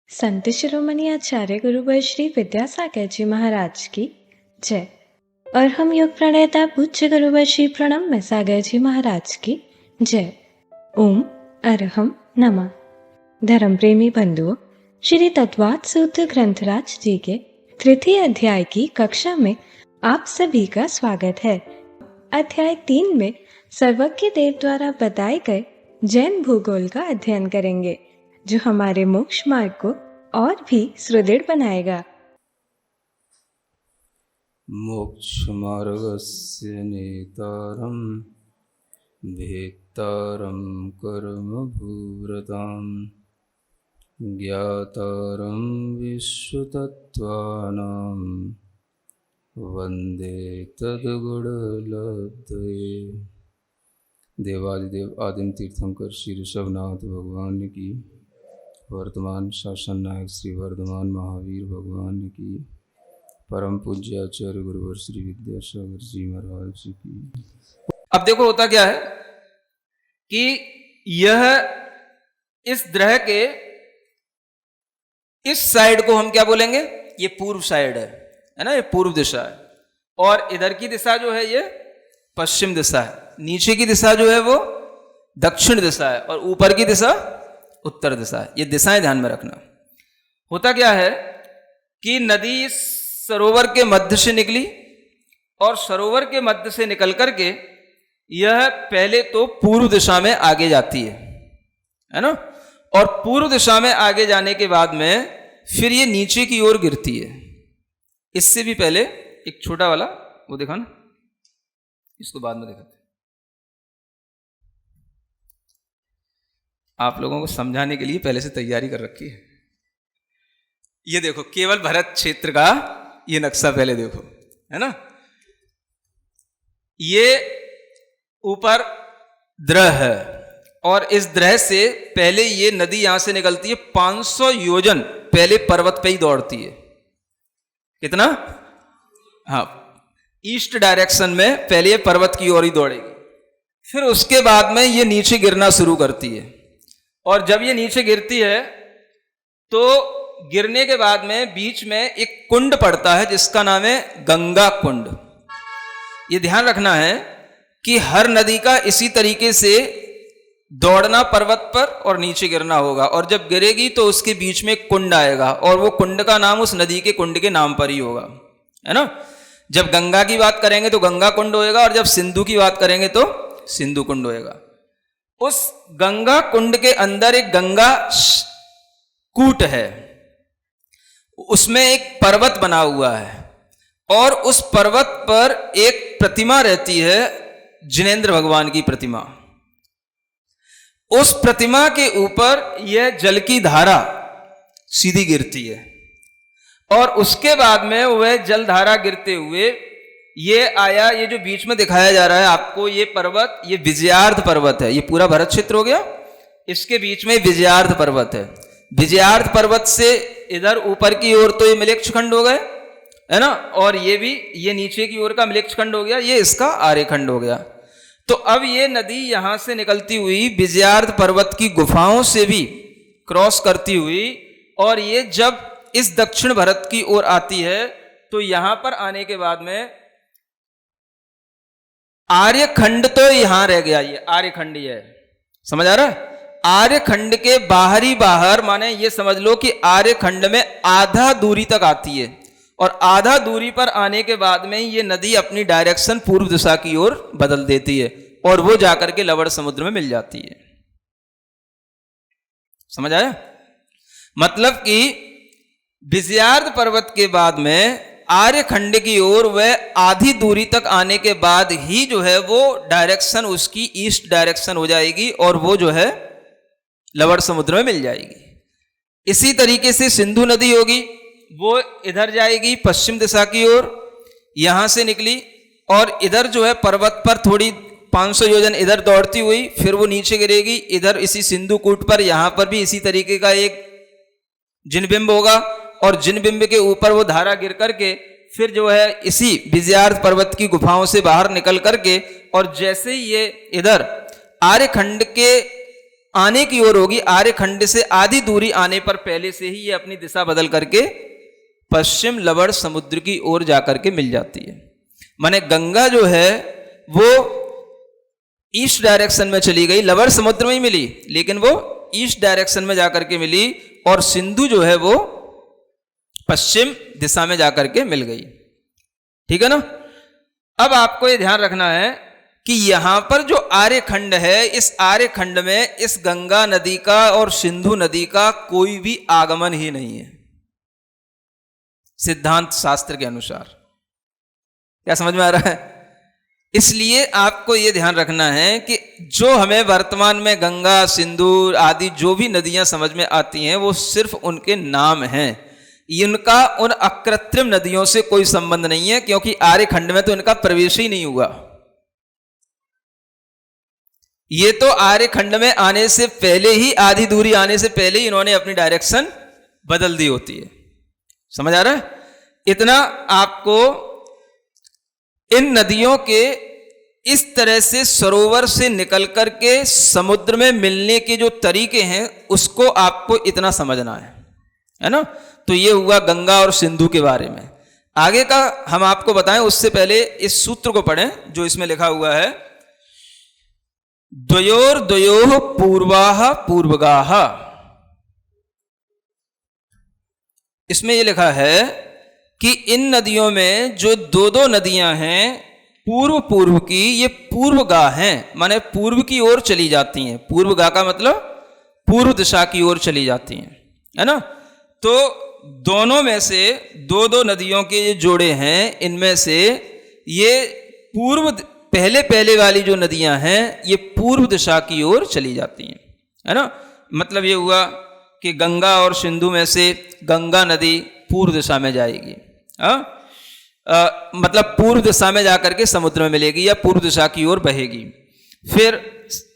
संत शिरोमणि आचार्य गुरुवर श्री विद्यासागर जी महाराज की जय। और हम योग प्रणेता पूज्य गुरुवर श्री प्रणम सागर जी महाराज की जय। ओम अरहम नमः। धर्म प्रेमी बंधुओं, श्री तत्वात् सूत्र ग्रंथराज जी के तृतीय अध्याय की कक्षा में आप सभी का स्वागत है। अध्याय 3 में सर्वज्ञ देव द्वारा बताए गए जैन भूगोल का अध्ययन करेंगे, जो हमारे मोक्ष मार्ग को और भी सुदृढ़ बनाएगा। मोक्ष मार्गस्य नेतारं भेत्तारं कर्मभूरतां ज्ञातारं विश्वतत्त्वानां वन्दे तद्गुणलब्धये। देवादिदेव आदिम तीर्थंकर श्री ऋषभनाथ भगवान की, वर्तमान शासन नायक श्री वर्धमान महावीर भगवान की, परम पूज्य आचार्य गुरुवर श्री विद्यासागर जी महाराज की। अब देखो होता क्या है कि यह इस ग्रह के इस साइड को हम क्या बोलेंगे, ये पूर्व साइड है ना, ये पूर्व दिशा है। और इधर की दिशा जो है ये पश्चिम दिशा है, नीचे की दिशा जो है वो दक्षिण दिशा है, और ऊपर की दिशा उत्तर दिशा है। ये दिशाएं ध्यान में रखना। होता क्या है कि नदी सरोवर के मध्य से निकली, और सरोवर के मध्य से निकल करके यह पहले तो पूर्व दिशा में आगे जाती है ना, और पूर्व दिशा में आगे जाने के बाद में फिर ये नीचे की ओर गिरती है। इससे भी पहले एक छोटा वाला वो देखा ना, इसको बाद में दिखाते। आप लोगों को समझाने के लिए पहले से तैयारी कर रखी है। ये देखो, केवल भरत क्षेत्र का ये नक्शा पहले देखो, है ना। ये ऊपर द्रह है, और इस द्रह से पहले ये नदी यहां से निकलती है 500 योजन पहले पर्वत पे ही दौड़ती है। कितना? हाँ, ईस्ट डायरेक्शन में पहले ये पर्वत की ओर ही दौड़ेगी, फिर उसके बाद में ये नीचे गिरना शुरू करती है। और जब ये नीचे गिरती है तो गिरने के बाद में बीच में एक कुंड पड़ता है जिसका नाम है गंगा कुंड। ये ध्यान रखना है कि हर नदी का इसी तरीके से दौड़ना पर्वत पर और नीचे गिरना होगा, और जब गिरेगी तो उसके बीच में एक कुंड आएगा, और वो कुंड का नाम उस नदी के कुंड के नाम पर ही होगा, है ना। जब गंगा की बात करेंगे तो गंगा कुंड होएगा, और जब सिंधु की बात करेंगे तो सिंधु कुंड होएगा। उस गंगा कुंड के अंदर एक गंगा कूट है, उसमें एक पर्वत बना हुआ है, और उस पर्वत पर एक प्रतिमा रहती है, जिनेंद्र भगवान की प्रतिमा। उस प्रतिमा के ऊपर यह जल की धारा सीधी गिरती है, और उसके बाद में वह जल धारा गिरते हुए ये आया, ये जो बीच में दिखाया जा रहा है आपको, ये पर्वत, ये विजयार्ध पर्वत है। ये पूरा भरत क्षेत्र हो गया, इसके बीच में विजयार्ध पर्वत है। विजयार्ध पर्वत से इधर ऊपर की ओर तो ये मिलेक्ष खंड हो गए, है ना, और ये भी ये नीचे की ओर का मिलेक्ष खंड हो गया, ये इसका आर्यखंड हो गया। तो अब ये नदी यहां से निकलती हुई विजयार्ध पर्वत की गुफाओं से भी क्रॉस करती हुई, और ये जब इस दक्षिण भारत की ओर आती है तो यहां पर आने के बाद में आर्यखंड तो यहां रह गया, ये आर्यखंड ही है, समझ आ रहा है। आर्यखंड के बाहरी बाहर माने ये समझ लो कि आर्यखंड में आधा दूरी तक आती है, और आधा दूरी पर आने के बाद में ये नदी अपनी डायरेक्शन पूर्व दिशा की ओर बदल देती है, और वो जाकर के लवण समुद्र में मिल जाती है। समझ आया? मतलब कि विजयार्ध पर्वत के बाद में आर्यखंड की ओर वह आधी दूरी तक आने के बाद ही जो है वो डायरेक्शन उसकी ईस्ट डायरेक्शन हो जाएगी, और वो जो है लवण समुद्र में मिल जाएगी। इसी तरीके से सिंधु नदी होगी, वो इधर जाएगी पश्चिम दिशा की ओर, यहां से निकली, और इधर जो है पर्वत पर थोड़ी 500 योजन इधर दौड़ती हुई, फिर वो नीचे गिरेगी इधर इसी सिंधु कूट पर। यहां पर भी इसी तरीके का एक जिनबिंब होगा, और जिनबिंब के ऊपर वो धारा गिर करके फिर जो है इसी विजयार्ध पर्वत की गुफाओं से बाहर निकल करके, और जैसे ही ये इधर आर्यखंड के आने की ओर होगी। आर्यखंड से आधी दूरी आने पर पहले से ही ये अपनी दिशा बदल करके पश्चिम लवण समुद्र की ओर जाकर के मिल जाती है। माने गंगा जो है वो ईस्ट डायरेक्शन में चली गई, लवण समुद्र में ही मिली लेकिन वो ईस्ट डायरेक्शन में जाकर के मिली, और सिंधु जो है वो पश्चिम दिशा में जाकर के मिल गई। ठीक है ना। अब आपको ये ध्यान रखना है कि यहां पर जो आर्यखंड है, इस आर्यखंड में इस गंगा नदी का और सिंधु नदी का कोई भी आगमन ही नहीं है सिद्धांत शास्त्र के अनुसार। क्या समझ में आ रहा है? इसलिए आपको यह ध्यान रखना है कि जो हमें वर्तमान में गंगा, सिंधु आदि जो भी नदियां समझ में आती हैं वो सिर्फ उनके नाम हैं, इनका उन अकृत्रिम नदियों से कोई संबंध नहीं है, क्योंकि आर्यखंड में तो इनका प्रवेश ही नहीं हुआ। ये तो आर्यखंड में आने से पहले ही, आधी दूरी आने से पहले ही इन्होंने अपनी डायरेक्शन बदल दी होती है। समझ आ रहा है? इतना आपको इन नदियों के इस तरह से सरोवर से निकल करके समुद्र में मिलने के जो तरीके हैं उसको आपको इतना समझना है ना। तो ये हुआ गंगा और सिंधु के बारे में। आगे का हम आपको बताएं उससे पहले इस सूत्र को पढ़ें जो इसमें लिखा हुआ है, द्वयोर द्वयोः पूर्वाः पूर्वगाः। इसमें यह लिखा है कि इन नदियों में जो दो दो नदियां हैं पूर्व पूर्व की, ये पूर्वगा हैं, माने पूर्व की ओर चली जाती हैं। पूर्वगा का मतलब पूर्व दिशा की ओर चली जाती हैं, है ना। तो दोनों में से दो दो नदियों के ये जोड़े हैं, इनमें से ये पूर्व पहले पहले वाली जो नदियां हैं ये पूर्व दिशा की ओर चली जाती हैं, है ना। मतलब ये हुआ कि गंगा और सिंधु में से गंगा नदी पूर्व दिशा में जाएगी, मतलब पूर्व दिशा में जाकर के समुद्र में मिलेगी या पूर्व दिशा की ओर बहेगी। फिर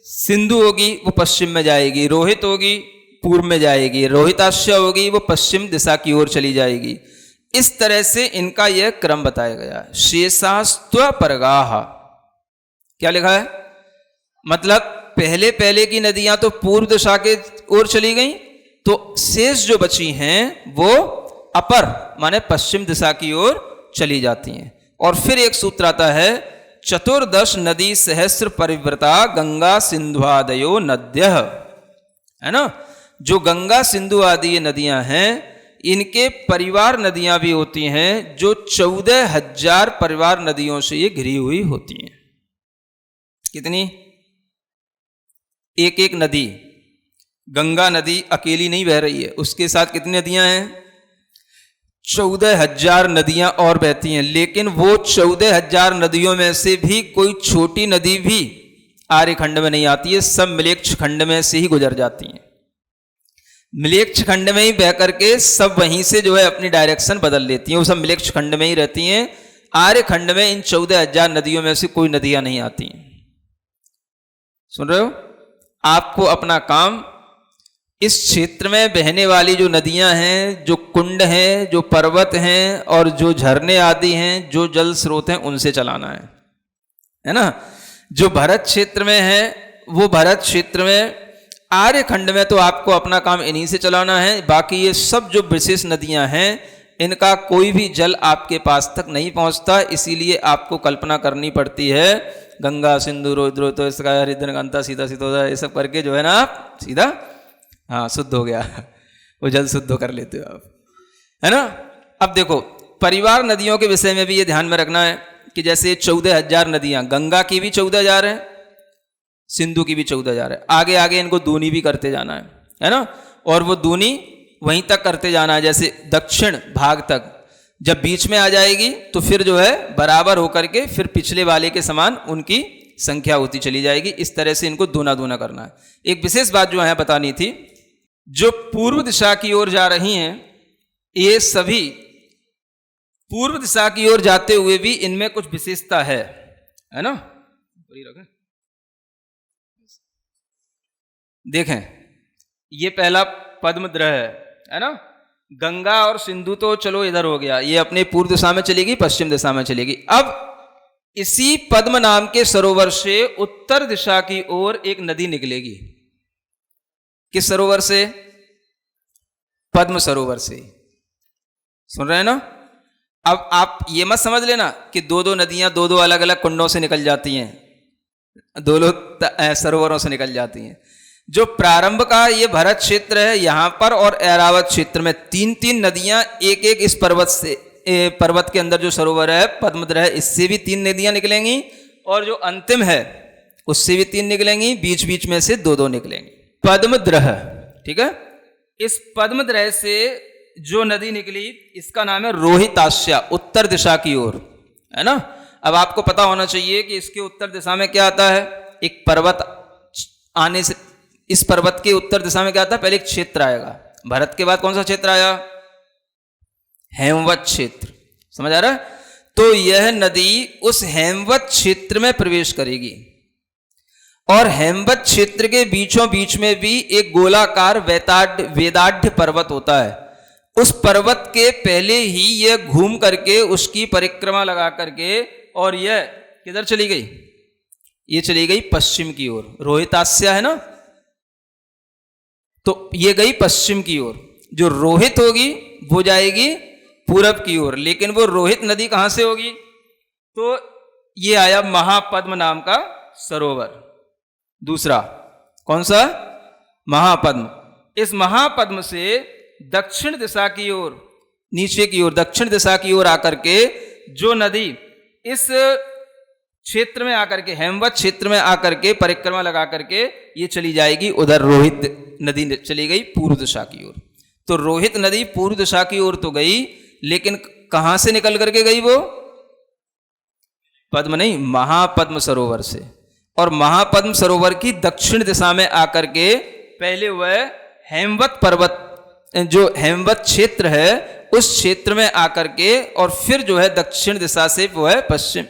सिंधु होगी वो पश्चिम में जाएगी, रोहित होगी पूर्व में जाएगी, रोहिताश्य होगी वो पश्चिम दिशा की ओर चली जाएगी। इस तरह से इनका यह क्रम बताया गया है। शेषास्त्व परगाह, क्या लिखा है? मतलब पहले पहले की नदियां तो पूर्व दिशा के ओर चली गई, तो शेष जो बची हैं वो अपर माने पश्चिम दिशा की ओर चली जाती हैं। और फिर एक सूत्र आता है, चतुर्दश नदी सहस्र परिव्रता गंगा सिंधुआदयो नद्यः, है ना। जो गंगा सिंधु आदि ये नदियां हैं इनके परिवार नदियां भी होती हैं जो 14,000 परिवार नदियों से ये घिरी हुई होती हैं। कितनी? एक एक नदी, गंगा नदी अकेली नहीं बह रही है, उसके साथ कितनी नदियां हैं? 14,000 नदियां और बहती हैं। लेकिन वो 14,000 नदियों में से भी कोई छोटी नदी भी आर्यखंड में नहीं आती है, सब मिलेक्ष खंड में से ही गुजर जाती हैं। मिलेक्ष खंड में ही बह करके सब वहीं से जो है अपनी डायरेक्शन बदल लेती हैं, वो सब मिलेक्ष खंड में ही रहती हैं। आर्यखंड में इन 14,000 नदियों में से कोई नदियां नहीं आती हैं। सुन रहे हो? आपको अपना काम इस क्षेत्र में बहने वाली जो नदियां हैं, जो कुंड हैं, जो पर्वत हैं और जो झरने आदि हैं, जो जल स्रोत हैं, उनसे चलाना है ना। जो भरत क्षेत्र में है वो भरत क्षेत्र में, आर्यखंड में तो आपको अपना काम इन्हीं से चलाना है। बाकी ये सब जो विशेष नदियां हैं इनका कोई भी जल आपके पास तक नहीं पहुंचता, इसीलिए आपको कल्पना करनी पड़ती है गंगा सिंधु रोहित इसका हरिद्रकांता सीधा सीधा ये सब करके जो है ना आप सीधा हाँ शुद्ध हो गया, वो जल शुद्ध कर लेते हो आप, है ना। अब देखो परिवार नदियों के विषय में भी ये ध्यान में रखना है कि जैसे 14,000 नदियां, गंगा की भी 14,000 है, सिंधु की भी 14,000 है। आगे आगे इनको दूनी भी करते जाना है ना। और वो दूनी वहीं तक करते जाना है, जैसे दक्षिण भाग तक। जब बीच में आ जाएगी तो फिर जो है बराबर होकर के फिर पिछले वाले के समान उनकी संख्या होती चली जाएगी। इस तरह से इनको दूना दूना करना है। एक विशेष बात जो है बतानी थी, जो पूर्व दिशा की ओर जा रही हैं ये सभी पूर्व दिशा की ओर जाते हुए भी इनमें कुछ विशेषता है ना। देखें ये पहला पद्मद्रह है ना। गंगा और सिंधु तो चलो इधर हो गया, ये अपने पूर्व दिशा में चलेगी, पश्चिम दिशा में चलेगी। अब इसी पद्म नाम के सरोवर से उत्तर दिशा की ओर एक नदी निकलेगी। किस सरोवर से? पद्म सरोवर से। सुन रहे हैं ना? अब आप ये मत समझ लेना कि दो दो नदियां दो दो अलग अलग कुंडों से निकल जाती हैं, दो दो सरोवरों से निकल जाती हैं। जो प्रारंभ का ये भरत क्षेत्र है यहां पर और ऐरावत क्षेत्र में तीन तीन नदियां एक एक इस पर्वत के अंदर जो सरोवर है पद्मद्रह, इससे भी तीन नदियां निकलेंगी और जो अंतिम है उससे भी तीन निकलेंगी, बीच बीच में से दो दो निकलेंगी। पद्मद्रह, ठीक है। इस पद्मद्रह से जो नदी निकली इसका नाम है रोहितास्या, उत्तर दिशा की ओर, है ना। अब आपको पता होना चाहिए कि इसके उत्तर दिशा में क्या आता है। एक पर्वत आने से, इस पर्वत के उत्तर दिशा में क्या आता है, पहले एक क्षेत्र आएगा। भरत के बाद कौन सा क्षेत्र आया? हेमवत क्षेत्र। समझ आ रहा है? तो यह नदी उस हेमवत क्षेत्र में प्रवेश करेगी और हेमवत क्षेत्र के बीचों बीच में भी एक गोलाकार वेदाढ़ पर्वत होता है। उस पर्वत के पहले ही यह घूम करके उसकी परिक्रमा लगा करके और यह किधर चली गई? ये चली गई पश्चिम की ओर। रोहितास्या है ना, तो ये गई पश्चिम की ओर। जो रोहित होगी वो जाएगी पूरब की ओर, लेकिन वो रोहित नदी कहां से होगी? तो ये आया महापद्म नाम का सरोवर। दूसरा कौन सा? महापद्म। इस महापद्म से दक्षिण दिशा की ओर, नीचे की ओर, दक्षिण दिशा की ओर आकर के जो नदी इस क्षेत्र में आकर के, हेमवत क्षेत्र में आकर के परिक्रमा लगा करके ये चली जाएगी उधर। रोहित नदी चली गई पूर्व दिशा की ओर। तो रोहित नदी पूर्व दिशा की ओर तो गई, लेकिन कहां से निकल करके गई वो? पद्म नहीं, महापद्म सरोवर से। और महापद्म सरोवर की दक्षिण दिशा में आकर के पहले वह हेमवत पर्वत, जो हेमवत क्षेत्र है उस क्षेत्र में आकर के और फिर जो है दक्षिण दिशा से वो है पश्चिम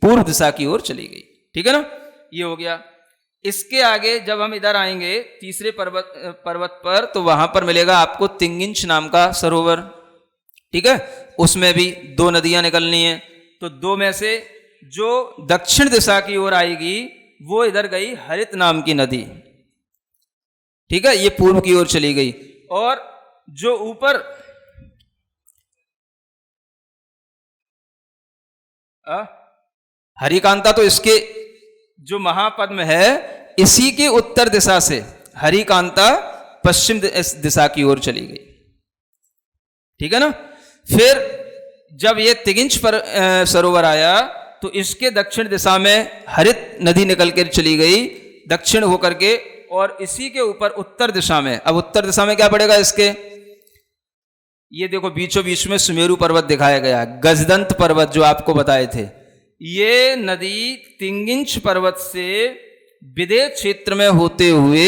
पूर्व दिशा की ओर चली गई। ठीक है ना, ये हो गया। इसके आगे जब हम इधर आएंगे तीसरे पर्वत पर, तो वहां पर मिलेगा आपको तिंगिंच नाम का सरोवर। ठीक है, उसमें भी दो नदियां निकलनी है। तो दो में से जो दक्षिण दिशा की ओर आएगी वो इधर गई हरित नाम की नदी। ठीक है, ये पूर्व की ओर चली गई। और जो ऊपर हरिकांता, तो इसके जो महापद्म है इसी के उत्तर दिशा से हरिकांता पश्चिम दिशा की ओर चली गई। ठीक है ना। फिर जब ये तिगिंच पर सरोवर आया तो इसके दक्षिण दिशा में हरित नदी निकल कर चली गई दक्षिण होकर के, और इसी के ऊपर उत्तर दिशा में, अब उत्तर दिशा में क्या पड़ेगा इसके? ये देखो बीचों बीच में सुमेरु पर्वत दिखाया गया, गजदंत पर्वत जो आपको बताए थे। ये नदी तिंगिंच पर्वत से विदेह क्षेत्र में होते हुए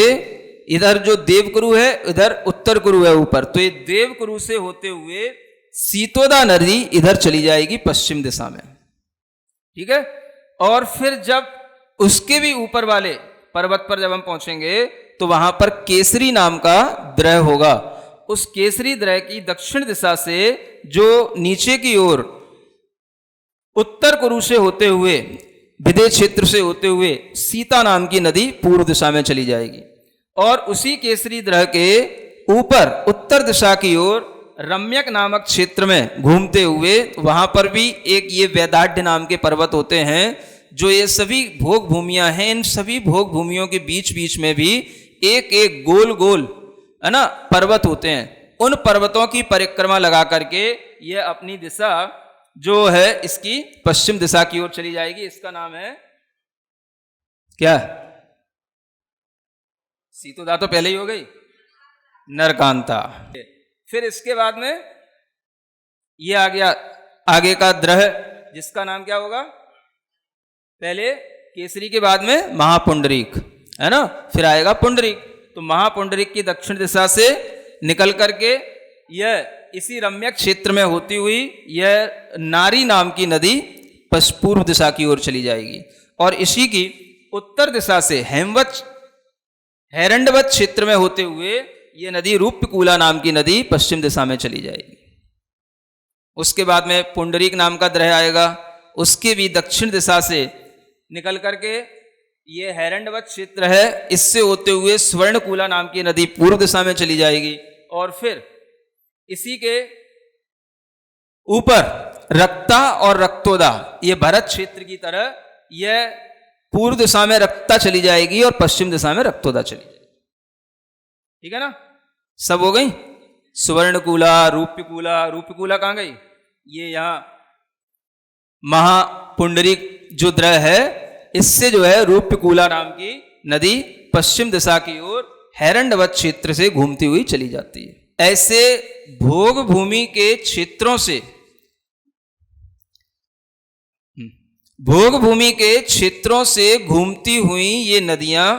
इधर जो देवकुरु है, इधर उत्तर कुरु है ऊपर, तो ये देवकुरु से होते हुए सीतोदा नदी इधर चली जाएगी पश्चिम दिशा में। ठीक है, और फिर जब उसके भी ऊपर वाले पर्वत पर जब हम पहुंचेंगे तो वहां पर केसरी नाम का द्रह होगा। उस केसरी द्रह की दक्षिण दिशा से जो नीचे की ओर उत्तर कुरु से होते हुए विदेह क्षेत्र से होते हुए सीता नाम की नदी पूर्व दिशा में चली जाएगी। और उसी केसरी द्रह के ऊपर उत्तर दिशा की ओर रम्यक नामक क्षेत्र में घूमते हुए वहां पर भी एक ये वेदाढ़ नाम के पर्वत होते हैं, जो ये सभी भोग भूमियां हैं। इन सभी भोग भूमियों के बीच बीच में भी एक एक गोल गोल, है ना, पर्वत होते हैं। उन पर्वतों की परिक्रमा लगा करके ये अपनी दिशा जो है इसकी पश्चिम दिशा की ओर चली जाएगी। इसका नाम है क्या? सीतोदा तो पहले ही हो गई, नरकांता। फिर इसके बाद में ये आ गया आगे का द्रह, जिसका नाम क्या होगा? पहले केसरी के बाद में महापुंडरीक, है ना, फिर आएगा पुंडरीक। तो महापुंडरीक की दक्षिण दिशा से निकल करके यह इसी रम्यक क्षेत्र में होती हुई यह नारी नाम की नदी पूर्व दिशा की ओर चली जाएगी। और इसी की उत्तर दिशा से हैरंडवत क्षेत्र में होते हुए यह नदी रूप्यकूला नाम की नदी पश्चिम दिशा में चली जाएगी। उसके बाद में पुंडरीक नाम का द्रह आएगा, उसके भी दक्षिण दिशा से निकल करके ये हैरण्यवत क्षेत्र है, इससे होते हुए स्वर्णकूला नाम की नदी पूर्व दिशा में चली जाएगी और फिर इसी के ऊपर रक्ता और रक्तोदा, ये भरत क्षेत्र की तरह यह पूर्व दिशा में रक्ता चली जाएगी और पश्चिम दिशा में रक्तोदा चली जाएगी। ठीक है ना, सब हो गई। सुवर्णकूला, रूप्यकूला, रूप्यकूला कहाँ गई? ये यहाँ महापुंडरीक जो द्रह है, इससे जो है रूप्यकूला नाम की नदी पश्चिम दिशा की ओर हैरण्यवत क्षेत्र से घूमती हुई चली जाती है। ऐसे भोग भूमि के क्षेत्रों से, भोग भूमि के क्षेत्रों से घूमती हुई ये नदियां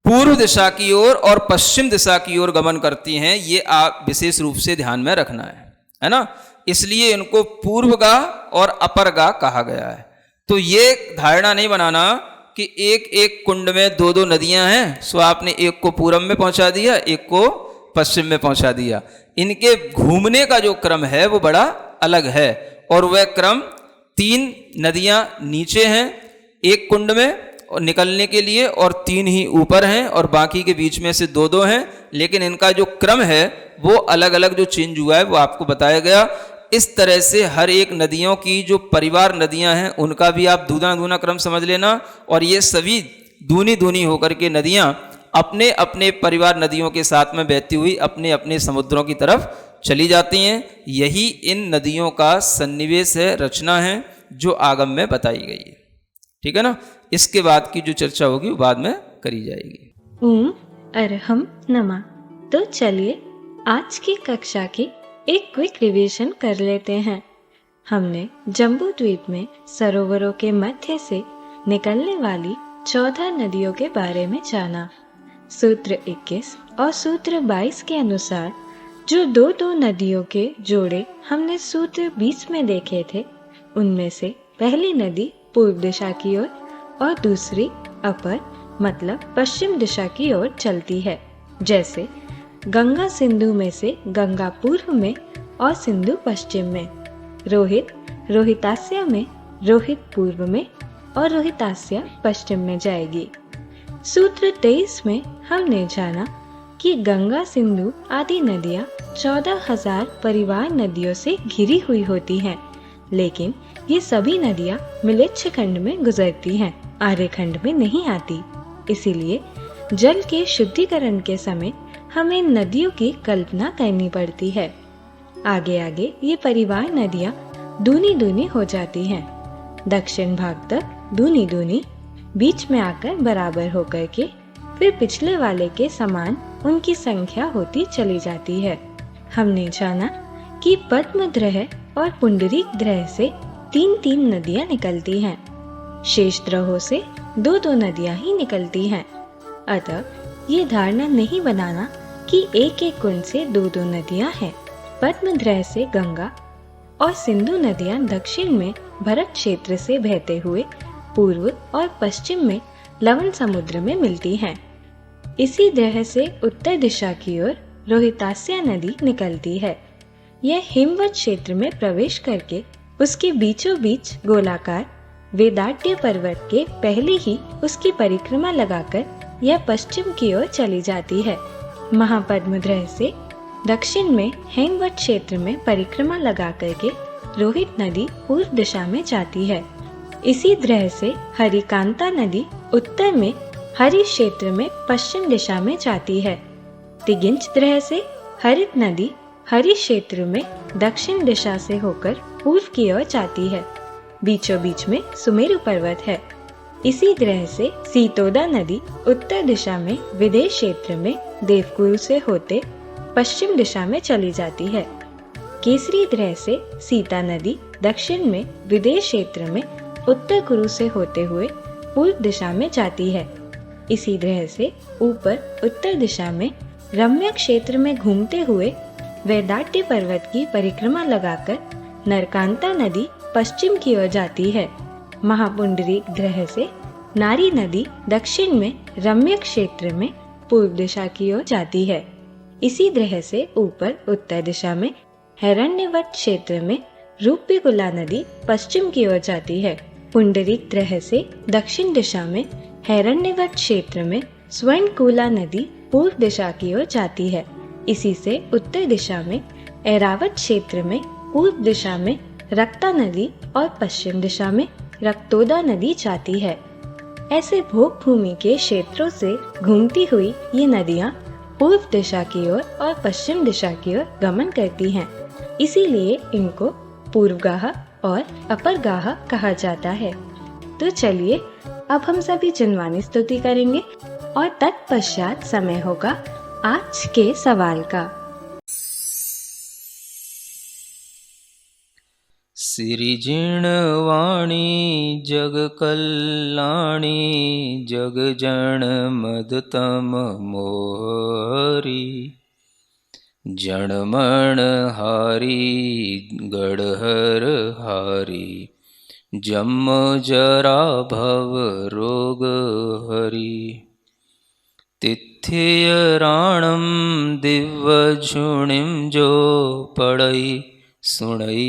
पूर्व दिशा की ओर और पश्चिम दिशा की ओर गमन करती हैं। ये आप विशेष रूप से ध्यान में रखना है ना। इसलिए इनको पूर्वगा और अपरगा कहा गया है। तो ये धारणा नहीं बनाना कि एक एक कुंड में दो दो नदियां हैं, सो आपने एक को पूरब में पहुंचा दिया, एक को पश्चिम में पहुंचा दिया। इनके घूमने का जो क्रम है वो बड़ा अलग है और वह क्रम, तीन नदियां नीचे हैं एक कुंड में और निकलने के लिए, और तीन ही ऊपर हैं और बाकी के बीच में से दो दो हैं, लेकिन इनका जो क्रम है वो अलग अलग जो चेंज हुआ है वो आपको बताया गया। इस तरह से हर एक नदियों की जो परिवार नदियां हैं उनका भी आप दूना दूना क्रम समझ लेना, और ये सभी दूनी दूनी होकर के नदियां अपने अपने परिवार नदियों के साथ में बहती हुई अपने अपने समुद्रों की तरफ चली जाती हैं। यही इन नदियों का सन्निवेश है, रचना है जो आगम में बताई गई है। ठीक है ना, इसके बाद की जो चर्चा होगी वो बाद में करी जाएगी। ओम अरहम नमा। तो चलिए आज की कक्षा की एक क्विक रिवीजन कर लेते हैं। हमने जम्बू द्वीप में सरोवरों के मध्य से निकलने वाली 14 नदियों के बारे में जाना। सूत्र 21 और सूत्र 22 के अनुसार जो दो दो नदियों के जोड़े हमने सूत्र 20 में देखे थे, उनमें से पहली नदी पूर्व दिशा की ओर और दूसरी अपर मतलब पश्चिम दिशा की ओर चलती है। जैसे गंगा सिंधु में से गंगा पूर्व में और सिंधु पश्चिम में, रोहित रोहितास्य में रोहित पूर्व में और रोहितास्य पश्चिम में जाएगी। सूत्र 23 में हमने जाना कि गंगा सिंधु आदि नदियाँ 14,000 परिवार नदियों से घिरी हुई होती हैं, लेकिन ये सभी नदियाँ मिलेच्छ खंड में गुजरती हैं, आर्यखंड में नहीं आती। इसीलिए जल के शुद्धिकरण के समय हमें नदियों की कल्पना करनी पड़ती है। आगे आगे ये परिवार नदियाँ दूनी दूनी हो जाती हैं, दक्षिण भाग तक दूनी दूनी, बीच में आकर बराबर होकर के फिर पिछले वाले के समान उनकी संख्या होती चली जाती है। हमने जाना कि पद्मद्रह और पुंडरीक द्रह से 3-3 नदियाँ निकलती हैं, शेष द्रहों से 2-2 नदियाँ ही निकलती हैं। अतः ये धारणा नहीं बनाना कि एक एक कुंड से 2-2 नदियाँ हैं। पद्मद्रह से गंगा और सिंधु नदियाँ दक्षिण में भरत क्षेत्र से बहते हुए पूर्व और पश्चिम में लवण समुद्र में मिलती हैं। इसी द्रह से उत्तर दिशा की ओर रोहितास्य नदी निकलती है। यह हिमवत क्षेत्र में प्रवेश करके उसके बीचों बीच गोलाकार वेदाट्य पर्वत के पहले ही उसकी परिक्रमा लगाकर यह पश्चिम की ओर चली जाती है। महापद्मद्रह से दक्षिण में हेमवत क्षेत्र में परिक्रमा लगा करके रोहित नदी पूर्व दिशा में जाती है। इसी द्रह से हरिकांता नदी उत्तर में हरि क्षेत्र में पश्चिम दिशा में जाती है। तिगिंच द्रह से हरित नदी हरि क्षेत्र में दक्षिण दिशा से होकर पूर्व की ओर जाती है। बीचों बीच में सुमेरु पर्वत है। इसी द्रह से सीतोदा नदी उत्तर दिशा में विदेश क्षेत्र में देवकुरु से होते पश्चिम दिशा में चली जाती है। केसरी द्रह से सीता नदी दक्षिण में विदेश क्षेत्र में उत्तर कुरु से होते हुए पूर्व दिशा में जाती है। इसी द्रह से ऊपर उत्तर दिशा में रम्य क्षेत्र में घूमते हुए वेदाट्य पर्वत की परिक्रमा लगाकर नरकांता नदी पश्चिम की ओर जाती है। महापुंडरीक द्रह से नारी नदी दक्षिण में रम्य क्षेत्र में पूर्व दिशा की ओर जाती है। इसी द्रह से ऊपर उत्तर दिशा में हिरण्यवत क्षेत्र में रूप्यकुला नदी पश्चिम की ओर जाती है। पुंडरीक ग्रह से दक्षिण दिशा में हैरण्यवत क्षेत्र में स्वर्णकूला नदी पूर्व दिशा की ओर जाती है। इसी से उत्तर दिशा में ऐरावत क्षेत्र में पूर्व दिशा में रक्ता नदी और पश्चिम दिशा में रक्तोदा नदी जाती है। ऐसे भोग भूमि के क्षेत्रों से घूमती हुई ये नदियाँ पूर्व दिशा की ओर और पश्चिम दिशा की ओर गमन करती हैं। इसीलिए इनको पूर्वगाह और अपरगाह कहा जाता है। तो चलिए अब हम सभी जिनवानी स्तुति करेंगे और तत्पश्चात समय होगा आज के सवाल का। सिरिजिणवाणी जग कल्याणी जग जन मदतम मोहरी जनमण हारी गढ़हर हारी जम जरा भव रोग हरि तिथ्यराणम दिव्यझुणिम जो पढ़ई सुनई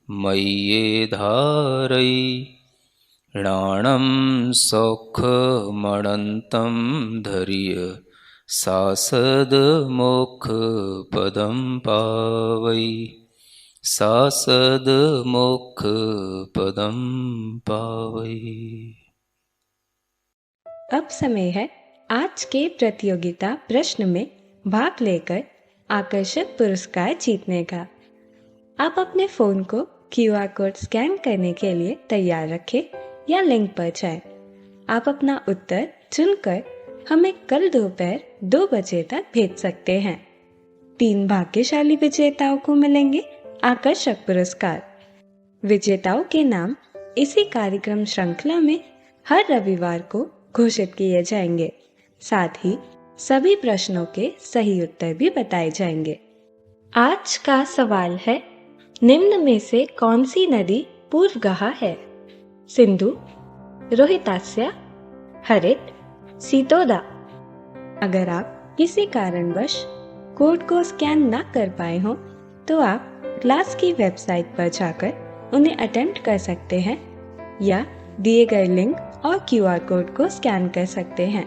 मय्ये धारई राणम सौख मणंतम धैर्य सासद मोक्ष पदम पावई सासद मोक्ष पदम पावई। अब समय है आज के प्रतियोगिता प्रश्न में भाग लेकर आकर्षक पुरस्कार जीतने का। आप अपने फोन को QR कोड स्कैन करने के लिए तैयार रखें या लिंक पर जाएं। आप अपना उत्तर चुनकर हमें कल दोपहर 2 बजे तक भेज सकते हैं। 3 भाग्यशाली विजेताओं को मिलेंगे आकर्षक पुरस्कार। विजेताओं के नाम इसी कार्यक्रम श्रृंखला में हर रविवार को घोषित किए जाएंगे। साथ ही सभी प्रश्नों के सही उत्तर भी बताए जाएंगे। आज का सवाल है, निम्न में से कौन सी नदी पूर्वगाह है? सिंधु, रोहितास्य, हरित, सीतोदा। अगर आप किसी कारणवश कोड को स्कैन ना कर पाए हो तो आप क्लास की वेबसाइट पर जाकर उन्हें अटेम्प्ट कर सकते हैं या दिए गए लिंक और QR कोड को स्कैन कर सकते हैं।